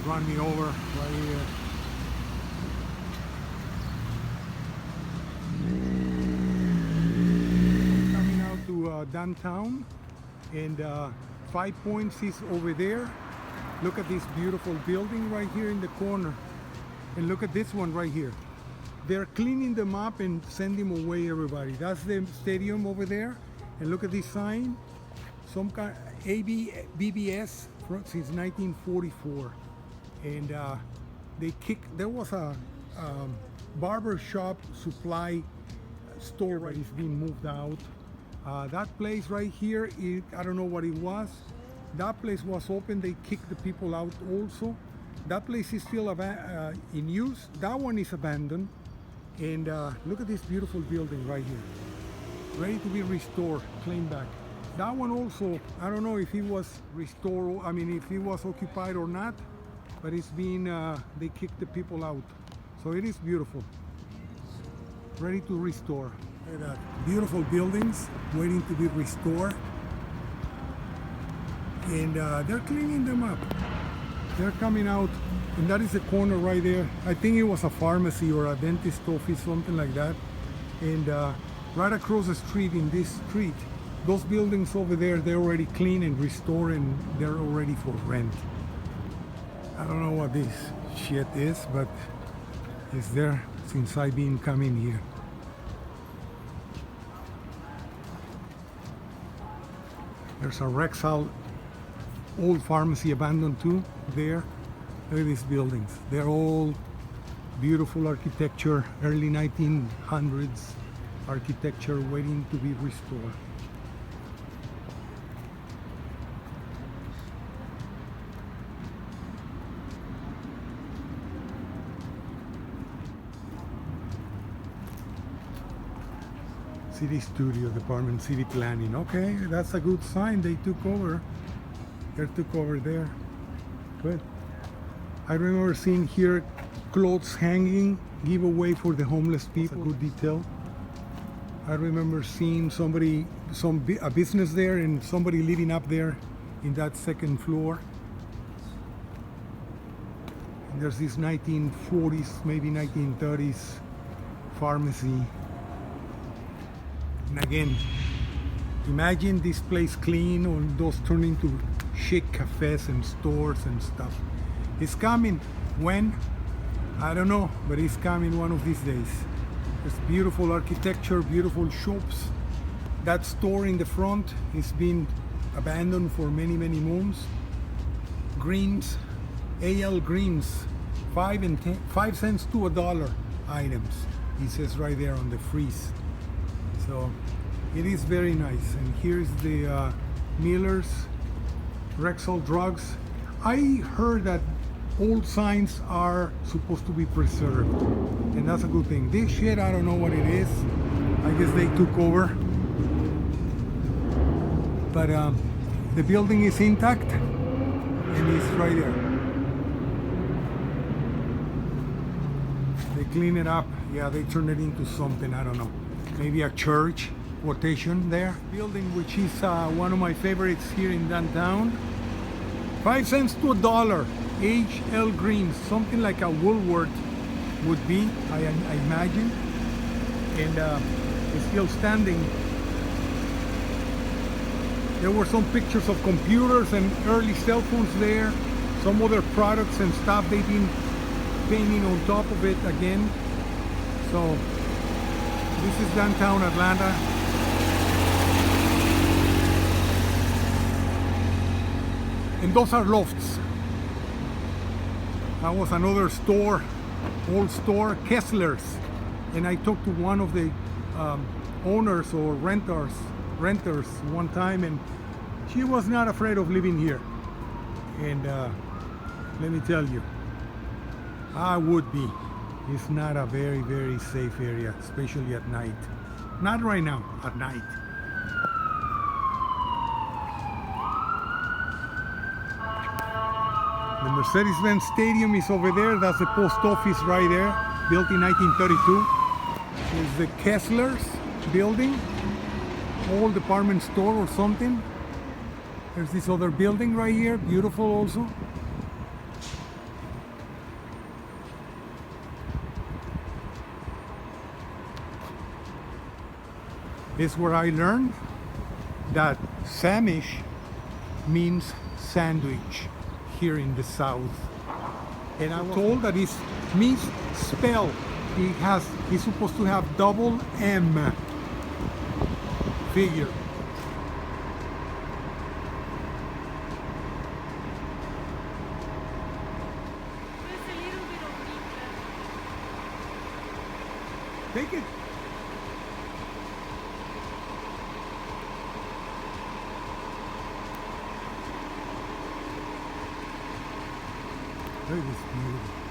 run me over right here. Coming out to downtown, and 5 Points is over there. Look at this beautiful building right here in the corner, and look at this one right here. They're cleaning them up and sending them away, everybody. That's the stadium over there, and look at this sign, some kind BBS since 1944, and there was a barber shop supply store that is being moved out. That place right here, I don't know what it was. That place was open, they kicked the people out also. That place is still in use. That one is abandoned. And look at this beautiful building right here, ready to be restored, cleaned back. That one also, I don't know if it was restored, I mean if it was occupied or not, but it's been, they kicked the people out. So it is beautiful, ready to restore. Look at that. Beautiful buildings waiting to be restored. And they're cleaning them up. They're coming out, and that is the corner right there. I think it was a pharmacy or a dentist office, something like that. And right across the street, in this street, those buildings over there, they're already clean and restored, and they're already for rent. I don't know what this shit is, but it's there since I've been coming here. There's a Rexall old pharmacy abandoned too there. Look at these buildings. They're all beautiful architecture, early 1900s architecture waiting to be restored. City Studio Department, City Planning. Okay, that's a good sign. They took over. They took over there. Good. I remember seeing here clothes hanging, giveaway for the homeless people. That's a good detail. I remember seeing a business there, and somebody living up there in that second floor. And there's this 1940s, maybe 1930s pharmacy. And again, imagine this place clean, or those turn into chic cafes and stores and stuff. It's coming. When? I don't know, but it's coming one of these days. There's beautiful architecture, beautiful shops. That store in the front is been abandoned for many, many months. Greens, AL greens, 5 cents to $1 items. It says right there on the freeze. So it is very nice. And here's the Miller's Rexall Drugs. I heard that old signs are supposed to be preserved, and that's a good thing. This shit, I don't know what it is. I guess they took over. But the building is intact, and it's right there. They clean it up. Yeah, they turn it into something, I don't know. Maybe a church quotation there. Building, which is one of my favorites here in downtown. 5 cents to $1. HL Greens, something like a Woolworth would be, I imagine. And it's still standing. There were some pictures of computers and early cell phones there. Some other products and stuff they've been painting on top of it again. So this is downtown Atlanta. And those are lofts. That was another store, old store, Kessler's. And I talked to one of the owners or renters one time, and she was not afraid of living here. And let me tell you, I would be. It's not a very, very safe area, especially at night. Not right now, at night. The Mercedes-Benz Stadium is over there. That's the post office right there, built in 1932. There's the Kessler's building, old department store or something. There's this other building right here, beautiful also. is where I learned that Samish means sandwich here in the south. And I was told that it means spell. It's supposed to have double M figure. There's a little bit of meat there. Take it. Look at this beauty.